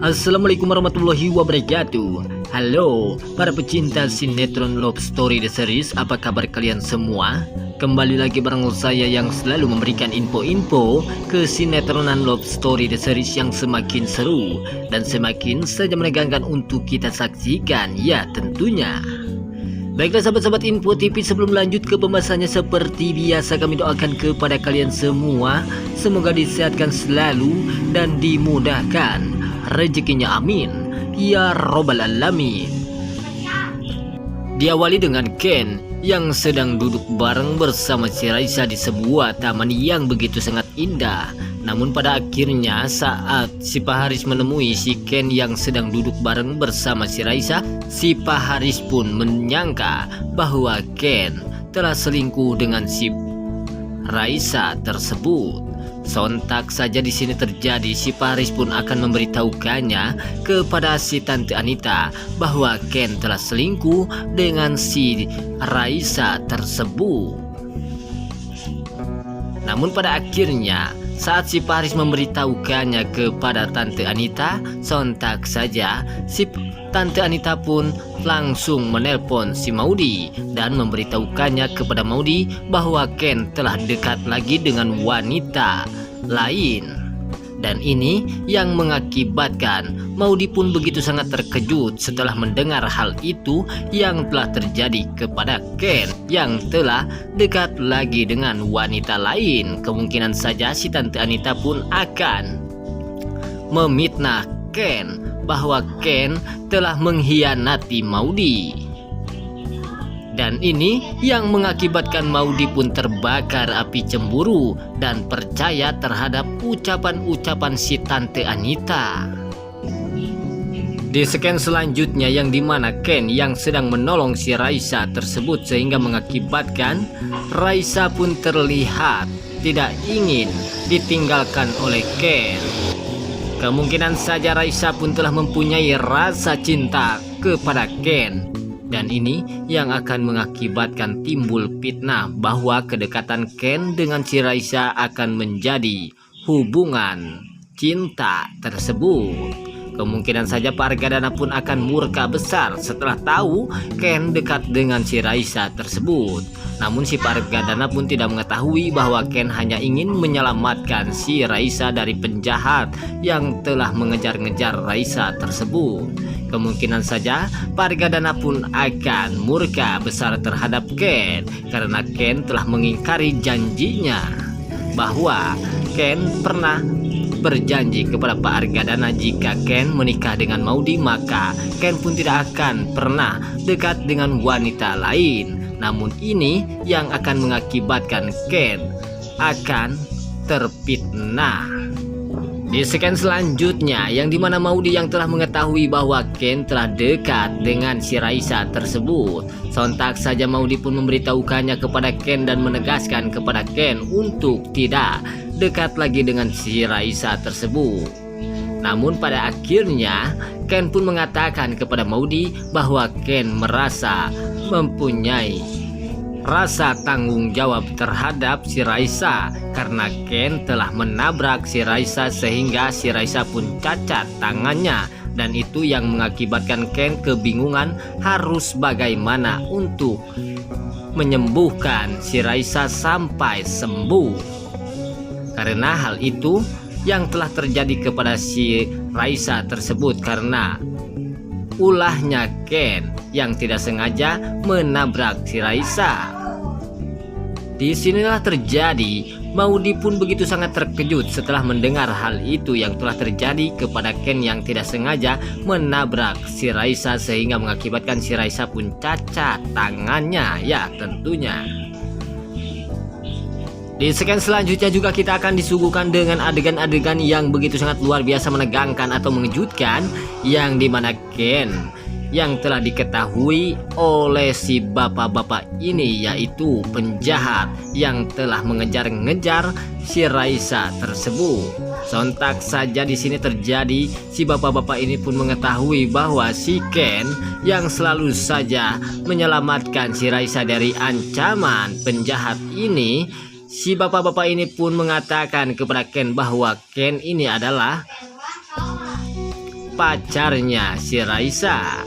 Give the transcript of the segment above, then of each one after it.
Assalamualaikum warahmatullahi wabarakatuh. Halo para pecinta sinetron Love Story The Series, apa kabar kalian semua? Kembali lagi bareng saya yang selalu memberikan info-info ke sinetronan Love Story The Series yang semakin seru dan semakin saja menegangkan untuk kita saksikan, ya tentunya. Baiklah sahabat-sahabat Info TV, sebelum lanjut ke pembahasannya seperti biasa kami doakan kepada kalian semua semoga disehatkan selalu dan dimudahkan rezekinya, amin ya robbal alamin. Diawali dengan Ken yang sedang duduk bareng bersama si Raisa di sebuah taman yang begitu sangat indah. Namun pada akhirnya saat si Pak Haris menemui si Ken yang sedang duduk bareng bersama si Raisa, si Pak Haris pun menyangka bahwa Ken telah selingkuh dengan si Raisa tersebut. Sontak saja di sini terjadi, si Pak Haris pun akan memberitahukannya kepada si Tante Anita bahwa Ken telah selingkuh dengan si Raisa tersebut. Namun pada akhirnya saat si Pak Haris memberitahukannya kepada Tante Anita, sontak saja si Tante Anita pun langsung menelpon si Maudi dan memberitahukannya kepada Maudi bahwa Ken telah dekat lagi dengan wanita lain. Dan ini yang mengakibatkan Maudi pun begitu sangat terkejut setelah mendengar hal itu yang telah terjadi kepada Ken yang telah dekat lagi dengan wanita lain. Kemungkinan saja si Tante Anita pun akan memitnah Ken bahwa Ken telah mengkhianati Maudi. Dan ini yang mengakibatkan Maudi pun terbakar api cemburu dan percaya terhadap ucapan-ucapan si Tante Anita. Di scan selanjutnya yang dimana Ken yang sedang menolong si Raisa tersebut sehingga mengakibatkan Raisa pun terlihat tidak ingin ditinggalkan oleh Ken. Kemungkinan saja Raisa pun telah mempunyai rasa cinta kepada Ken. Dan ini yang akan mengakibatkan timbul fitnah bahwa kedekatan Ken dengan si Raisa akan menjadi hubungan cinta tersebut. Kemungkinan saja Pak Argadana pun akan murka besar setelah tahu Ken dekat dengan si Raisa tersebut. Namun si Pak Argadana pun tidak mengetahui bahwa Ken hanya ingin menyelamatkan si Raisa dari penjahat yang telah mengejar-ngejar Raisa tersebut. Kemungkinan saja Pak Argadana pun akan murka besar terhadap Ken karena Ken telah mengingkari janjinya bahwa Ken pernah berjanji kepada Pak Argadana jika Ken menikah dengan Maudi maka Ken pun tidak akan pernah dekat dengan wanita lain. Namun ini yang akan mengakibatkan Ken akan terfitnah. Di scan selanjutnya yang dimana Maudi yang telah mengetahui bahwa Ken telah dekat dengan si Raisa tersebut, sontak saja Maudi pun memberitahukannya kepada Ken dan menegaskan kepada Ken untuk tidak dekat lagi dengan si Raisa tersebut. Namun pada akhirnya Ken pun mengatakan kepada Maudi bahwa Ken merasa mempunyai rasa tanggung jawab terhadap si Raisa karena Ken telah menabrak si Raisa sehingga si Raisa pun cacat tangannya, dan itu yang mengakibatkan Ken kebingungan harus bagaimana untuk menyembuhkan si Raisa sampai sembuh. Karena hal itu yang telah terjadi kepada si Raisa tersebut karena ulahnya Ken yang tidak sengaja menabrak si Raisa. Disinilah terjadi Maudi pun begitu sangat terkejut setelah mendengar hal itu yang telah terjadi kepada Ken yang tidak sengaja menabrak si Raisa sehingga mengakibatkan si Raisa pun cacat tangannya, ya tentunya. Di scan selanjutnya juga kita akan disuguhkan dengan adegan-adegan yang begitu sangat luar biasa menegangkan atau mengejutkan yang dimana Ken yang telah diketahui oleh si bapak-bapak ini yaitu penjahat yang telah mengejar-ngejar si Raisa tersebut. Sontak saja di sini terjadi si bapak-bapak ini pun mengetahui bahwa si Ken yang selalu saja menyelamatkan si Raisa dari ancaman penjahat ini. Si bapak-bapak ini pun mengatakan kepada Ken bahwa Ken ini adalah pacarnya si Raisa.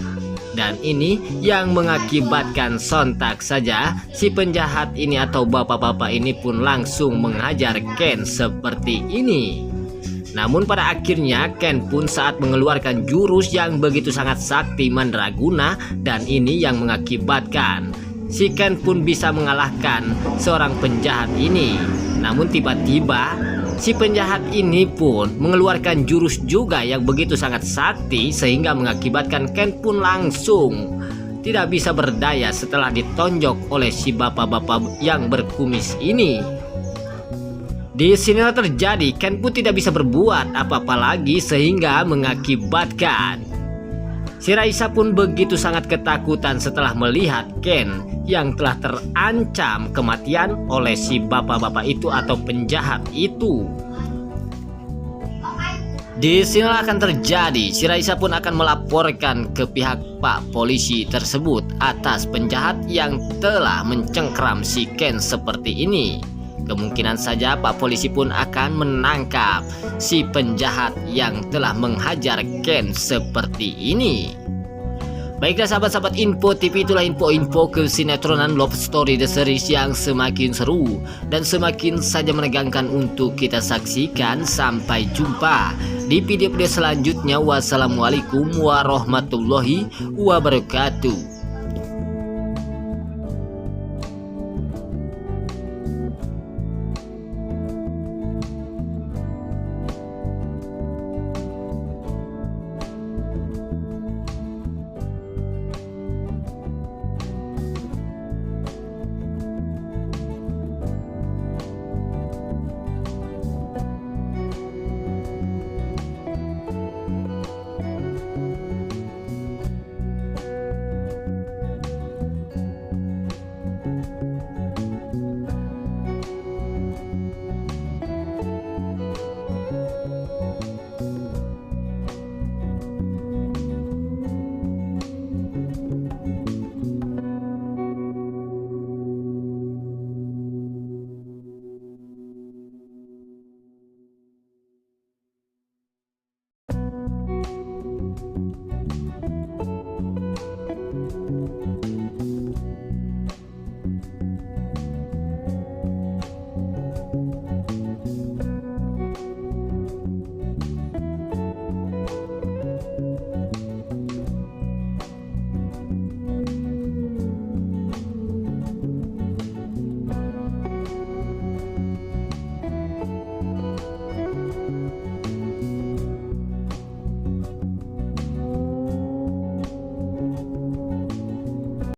Dan ini yang mengakibatkan sontak saja si penjahat ini atau bapak-bapak ini pun langsung menghajar Ken seperti ini. Namun pada akhirnya Ken pun saat mengeluarkan jurus yang begitu sangat sakti mandraguna, dan ini yang mengakibatkan si Ken pun bisa mengalahkan seorang penjahat ini. Namun tiba-tiba si penjahat ini pun mengeluarkan jurus juga yang begitu sangat sakti, sehingga mengakibatkan Ken pun langsung tidak bisa berdaya setelah ditonjok oleh si bapak-bapak yang berkumis ini. Di sinilah terjadi Ken pun tidak bisa berbuat apa-apa lagi, sehingga mengakibatkan si Raisa pun begitu sangat ketakutan setelah melihat Ken yang telah terancam kematian oleh si bapak-bapak itu atau penjahat itu. Di sinilah akan terjadi, si Raisa pun akan melaporkan ke pihak Pak Polisi tersebut atas penjahat yang telah mencengkram si Ken seperti ini. Kemungkinan saja Pak Polisi pun akan menangkap si penjahat yang telah menghajar Ken seperti ini. Baiklah sahabat-sahabat Info TV, itulah info-info kesinetronan Love Story The Series yang semakin seru dan semakin saja menegangkan untuk kita saksikan. Sampai jumpa di video-video selanjutnya. Wassalamualaikum warahmatullahi wabarakatuh.